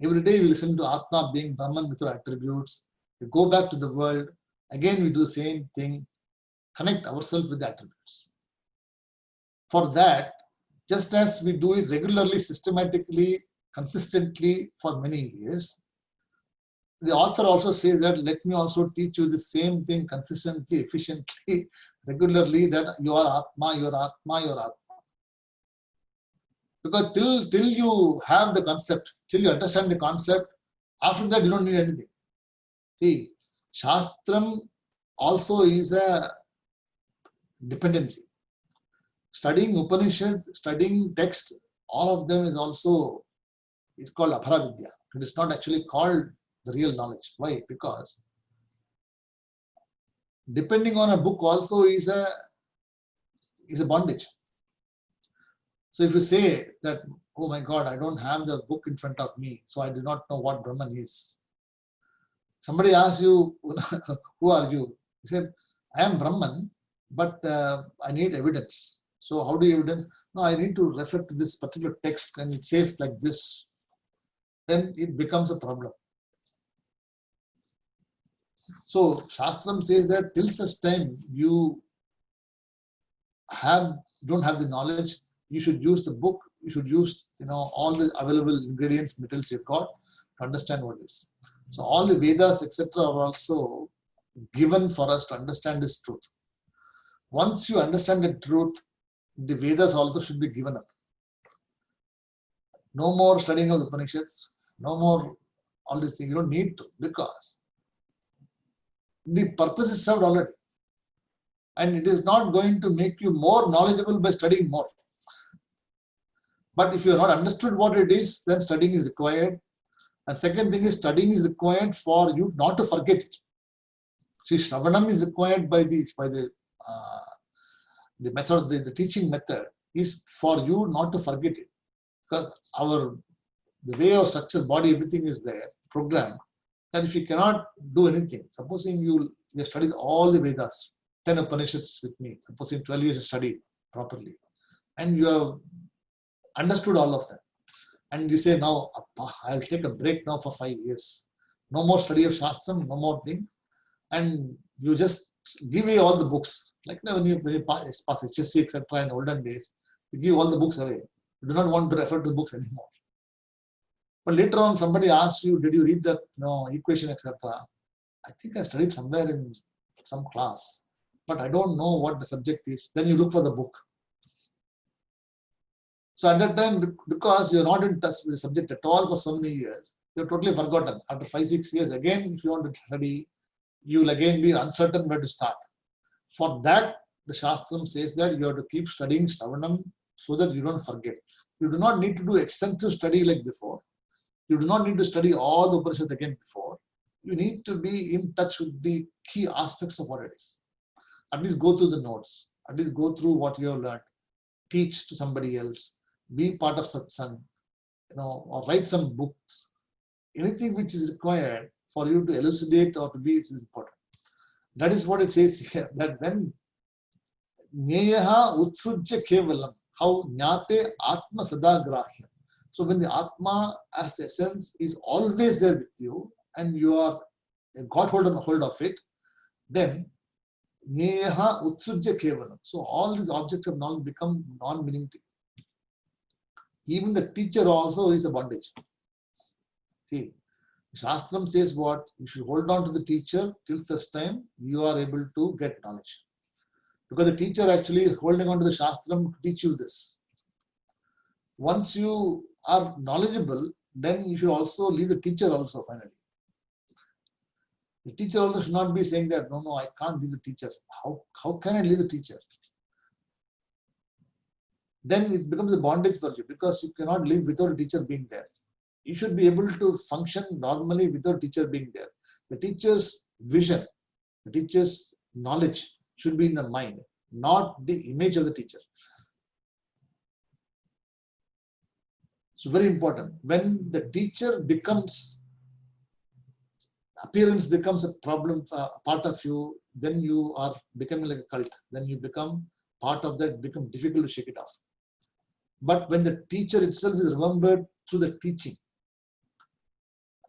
Every day we listen to Atma being Brahman without attributes. We go back to the world. Again, we do the same thing. Connect ourselves with the attributes. For that, just as we do it regularly, systematically, consistently for many years, the author also says that let me also teach you the same thing consistently, efficiently, regularly, that you are Atma, you are Atma, you are Atma. Because till you have the concept, till you understand the concept, after that you don't need anything. See, Shastram also is a dependency. Studying Upanishad, studying text, all of them is also, it's called Aparavidya. It is not actually called the real knowledge. Why? Because depending on a book also is a bondage. So if you say that, oh my God, I don't have the book in front of me, so I do not know what Brahman is. Somebody asks you, who are you? He said, I am Brahman, but I need evidence. So how do you evidence? No, I need to refer to this particular text and it says like this. Then it becomes a problem. So Shastram says that till such time you don't have the knowledge, you should use the book, you should use all the available ingredients, materials you've got to understand what it is. So all the Vedas, etc., are also given for us to understand this truth. Once you understand the truth, the Vedas also should be given up. No more studying of the Upanishads, no more all these things. You don't need to, because the purpose is served already. And it is not going to make you more knowledgeable by studying more. But if you have not understood what it is, then studying is required. And second thing is, studying is required for you not to forget it. See, Shravanam is required by the method, the teaching method is for you not to forget it. Because the way of structure, body, everything is there, programmed. And if you cannot do anything, supposing you have studied all the Vedas, 10 Upanishads with me, supposing 12 years you studied properly, and you have understood all of them, and you say, now I'll take a break now for 5 years. No more study of Shastram, no more thing. And you just give away all the books. Like when you pass HSC, etc. in olden days, you give all the books away. You do not want to refer to the books anymore. But later on, somebody asks you, did you read that equation, etc.? I think I studied somewhere in some class, but I don't know what the subject is. Then you look for the book. So at that time, because you're not in touch with the subject at all for so many years, you're totally forgotten. After 5-6 years, again, if you want to study, you will again be uncertain where to start. For that, the Shastram says that you have to keep studying Shravanam so that you don't forget. You do not need to do extensive study like before. You do not need to study all the Upanishads again before. you need to be in touch with the key aspects of what it is. At least go through the notes, at least go through what you have learned, teach to somebody else, be part of satsang, or write some books. Anything which is required for you to elucidate or to be is important. That is what it says here, that when Nyeyaha utsrujya kevalam, how Jnate Atma Sada Grahya. So when the Atma as the essence is always there with you and you are got hold of it, then Nyeyaha utsrujya kevalam. So all these objects of knowledge become non-meaning to you. Even the teacher also is a bondage. See, Shastram says what? You should hold on to the teacher till such time you are able to get knowledge. Because the teacher actually is holding on to the Shastram to teach you this. Once you are knowledgeable, then you should also leave the teacher also finally. The teacher also should not be saying that, no, I can't leave the teacher. How can I leave the teacher? Then it becomes a bondage for you because you cannot live without a teacher being there. You should be able to function normally without teacher being there. The teacher's vision, the teacher's knowledge should be in the mind, not the image of the teacher. So very important. When the teacher appearance becomes a problem, part of you, then you are becoming like a cult. Then you become part of that, become difficult to shake it off. But when the teacher itself is remembered through the teaching,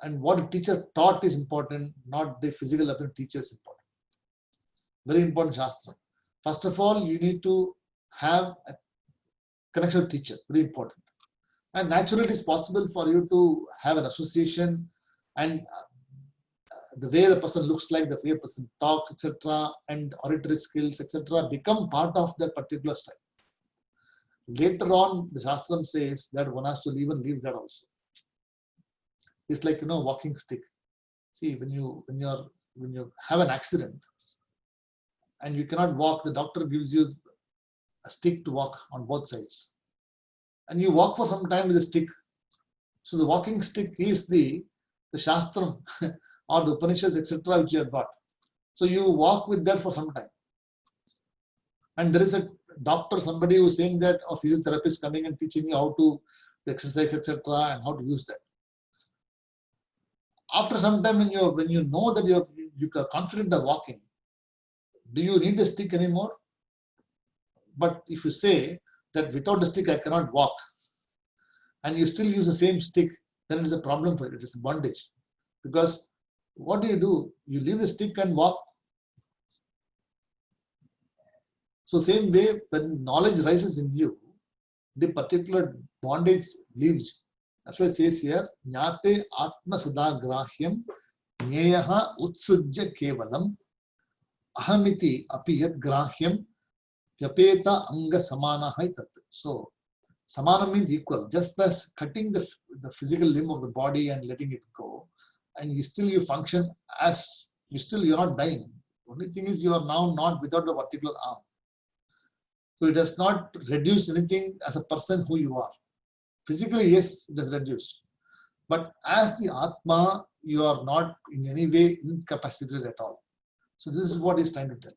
and what a teacher taught is important, not the physical appearance teacher is important. Very important Shastra. First of all, you need to have a connection with teacher, very important. And naturally, it is possible for you to have an association and the way the person looks like, the way the person talks, etc., and oratory skills, etc., become part of that particular style. Later on, the Shastram says that one has to even leave that also. It's like walking stick. See, when you have an accident and you cannot walk, the doctor gives you a stick to walk on both sides, and you walk for some time with a stick. So the walking stick is the Shastram or the Upanishads, etc., which you have got. So you walk with that for some time. And there is a doctor, somebody who is saying that, or physiotherapist coming and teaching you how to exercise, etc., and how to use that. After some time, when you know that you are confident of walking, do you need the stick anymore? But if you say that without the stick I cannot walk, and you still use the same stick, then it is a problem for you. It is a bondage. Because what do? You leave the stick and walk. So same way, when knowledge rises in you, the particular bondage leaves you. That's why it says here, Jnate Atma Sada Grahyam Nyeyaha Utsujya Kevalam Ahamiti Api Yat Grahyam Yapeta Anga Samana Haitat. So Samana means equal. Just as cutting the physical limb of the body and letting it go, and you function as you're not dying. Only thing is you are now not without a particular arm. So it does not reduce anything as a person who you are. Physically, yes, it is reduced. But as the Atma, you are not in any way incapacitated at all. So this is what he's trying to tell.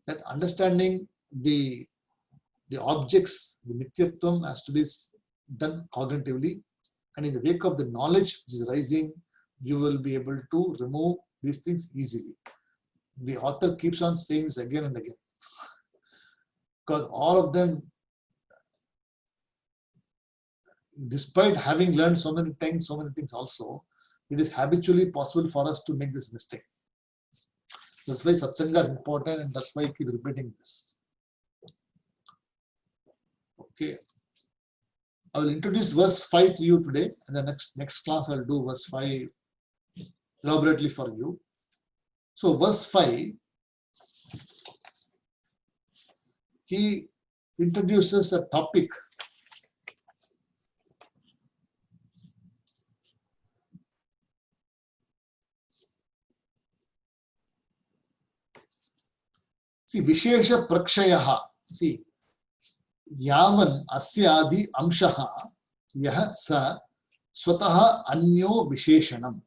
That understanding the objects, the Mithyatvam has to be done cognitively. And in the wake of the knowledge which is rising, you will be able to remove these things easily. The author keeps on saying this again and again. Because all of them, despite having learned so many things also, it is habitually possible for us to make this mistake. So that's why Satsanga is important, and that's why I keep repeating this. Okay. I will introduce verse 5 to you today, and the next class I will do verse 5 elaborately for you. So verse 5, he introduces a topic see Vishesha Prakshayaha. See, Yavan Asyadi Amshaha Yah Sa Swataha Anyo Visheshanam.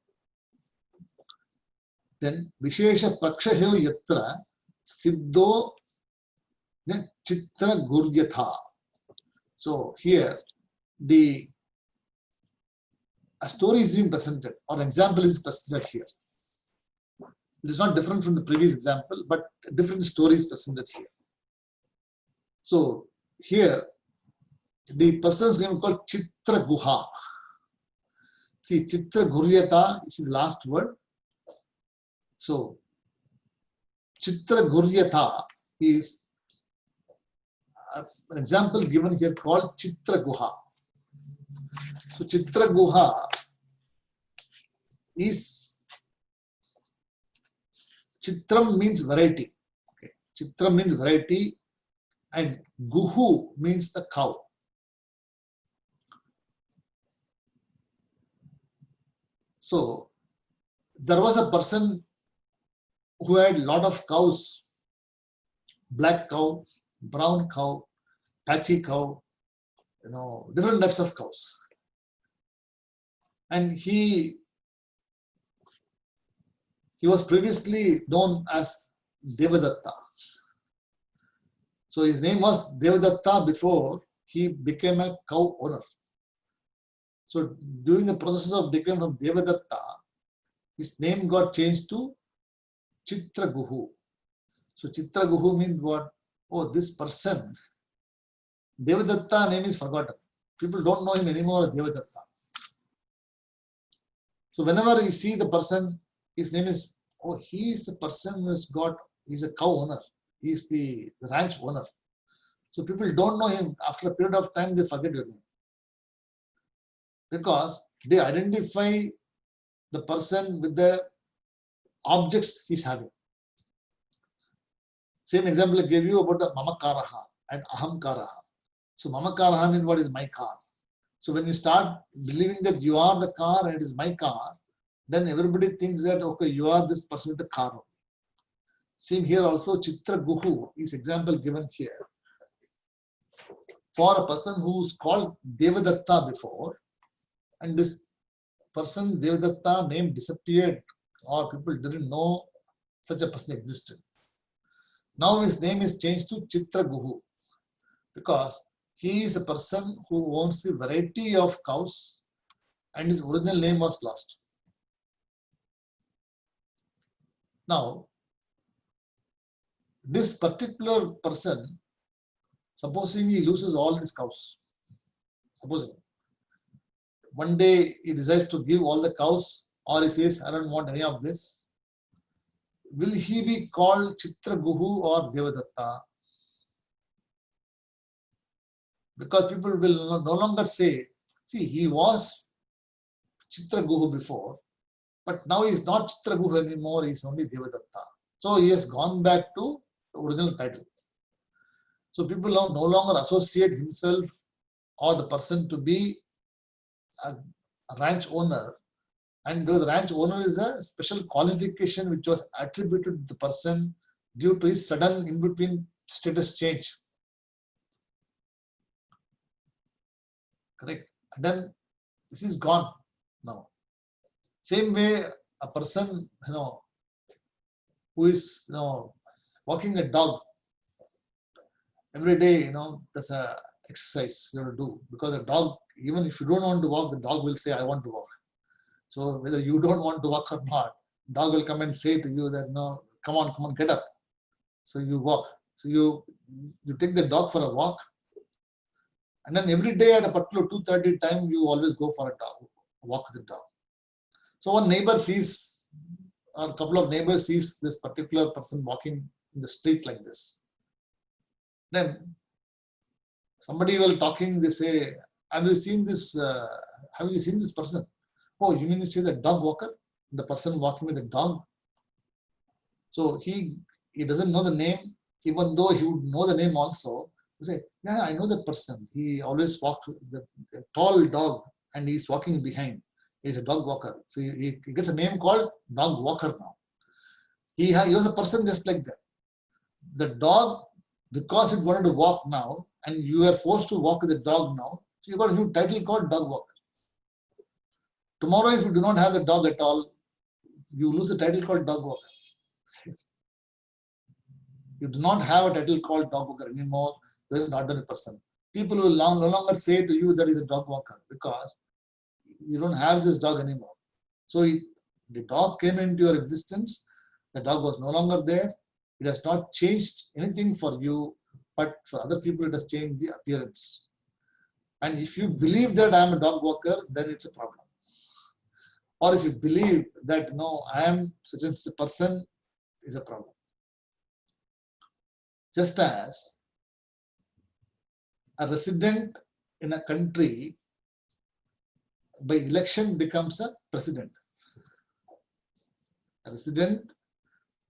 Then Vishesha Prakshayo Yatra Siddho Chitra Guryatha. So here a story is being presented, or example is presented here. It is not different from the previous example, but different stories presented here. So here, the person's name is called Chitra Guha. See, Chitra Guryata is the last word. So, Chitra Guryata is an example given here called Chitra Guha. So, Chitra Guha is, Chitram means variety. Okay. Chitram means variety, and Guhu means the cow. So, there was a person who had a lot of cows, black cow, brown cow, patchy cow, different types of cows. And he was previously known as Devadatta. So his name was Devadatta before he became a cow owner. So during the process of becoming from Devadatta, his name got changed to Chitra Guhu. So Chitra Guhu means what? Oh, this person, Devadatta name is forgotten. People don't know him anymore as Devadatta. So whenever you see the person, his name is, oh, he is the person who has got, he's a cow owner. He's the ranch owner. So people don't know him. After a period of time, they forget your name. Because they identify the person with the objects he's having. Same example I gave you about the Mamakaraha and Ahamkaraha. So Mamakaraha means what is my car. So when you start believing that you are the car and it is my car, then everybody thinks that, okay, you are this person with the car. Same here also, Chitra Guhu is example given here. For a person who's called Devadatta before, and this person, Devadatta, name disappeared, or people didn't know such a person existed. Now his name is changed to Chitra Guhu, because he is a person who owns the variety of cows, and his original name was lost. Now, this particular person, supposing he loses all his cows, supposing one day he decides to give all the cows, or he says, I don't want any of this, will he be called Chitra Guhu or Devadatta? Because people will no longer say, see, he was Chitra Guhu before, but now he is not Chitra Guhu anymore, he is only Devadatta. So he has gone back to the original title. So people now no longer associate himself or the person to be a ranch owner, and the ranch owner is a special qualification which was attributed to the person due to his sudden in-between status change. Correct. And then this is gone now. Same way, a person, who is, walking a dog every day, there's a exercise you have to do, because the dog, even if you don't want to walk, the dog will say, I want to walk. So whether you don't want to walk or not, dog will come and say to you that, no, come on, get up. So you walk. So you take the dog for a walk, and then every day at a particular 2:30 time, you always go for a walk with the dog. So one neighbor sees, or a couple of neighbors sees this particular person walking in the street like this. Then somebody will talking, they say, have you seen this person? Oh, you mean to say the dog walker? The person walking with the dog? So he doesn't know the name, even though he would know the name also. He say, yeah, I know that person. He always walks with the tall dog, and he's walking behind. He's a dog walker. So he gets a name called dog walker now. He was a person just like that. The dog, because it wanted to walk now, and you are forced to walk with the dog now, so you got a new title called dog walker. Tomorrow, if you do not have the dog at all, you lose a title called dog walker. You do not have a title called dog walker anymore. There is an ordinary person. People will no longer say to you that is a dog walker because you don't have this dog anymore. So the dog came into your existence. The dog was no longer there. It has not changed anything for you, but for other people it has changed the appearance. And if you believe that I am a dog walker, then it's a problem. Or if you believe that no, I am such and such a person, is a problem. Just as a resident in a country by election becomes a president. A resident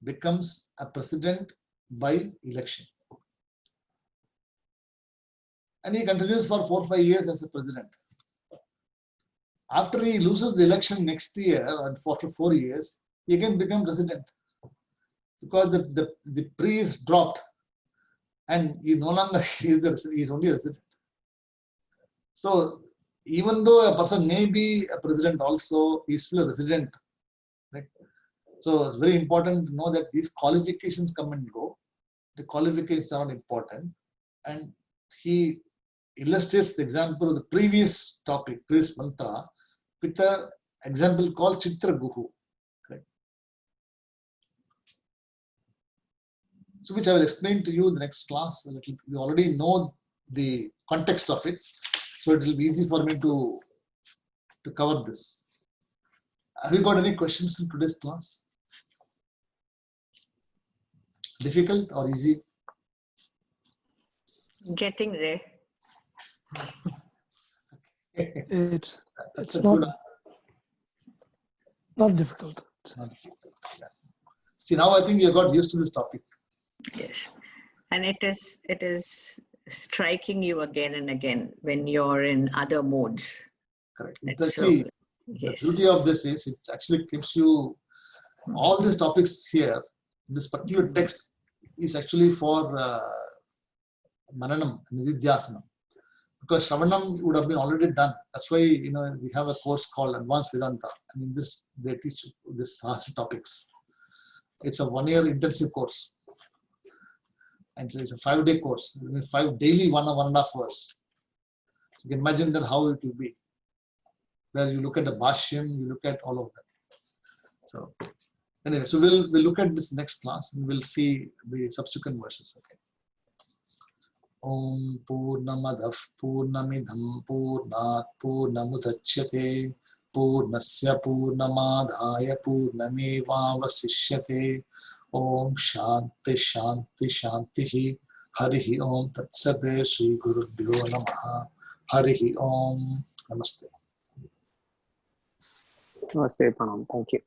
becomes a president by election. And he continues for 4 or 5 years as a president. After he loses the election next year, and after 4 years, he again becomes president. Because the pre is dropped and he no longer is only a resident. So even though a person may be a president also, he is still a resident. Right? So it's very important to know that these qualifications come and go. The qualifications are not important. And he illustrates the example of the previous topic, previous mantra, with an example called Chitra Guhu. Right? So which I will explain to you in the next class. You already know the context of it. So it will be easy for me to cover this. Have you got any questions in today's class? Difficult or easy? Getting there. It's not difficult. See, now I think you got used to this topic. Yes. And it is striking you again and again when you're in other modes. Correct. So, yes. The beauty of this is it actually gives you all these topics here. This particular text is actually for Mananam, Nididhyasana. Because Shravanam would have been already done. That's why we have a course called Advanced Vedanta. And in this, they teach this Sahasra topics. It's a 1-year intensive course. And so it's a 5-day course. 5 daily, 1.5 hours. So you can imagine that how it will be. Where you look at the Bhashyam, you look at all of them. So anyway, so we'll look at this next class and we'll see the subsequent verses. Okay. Om Purnamadav Purnamidham Purnat Purnamudachyate Purnasya Purnamadhaya Purnamevavasishyate Om Shanti Shanti Shanti Harihi Om Tatsate Sri Gurubhyo Namaha Harihi Om. Namaste. Namaste, Pranam. Thank you.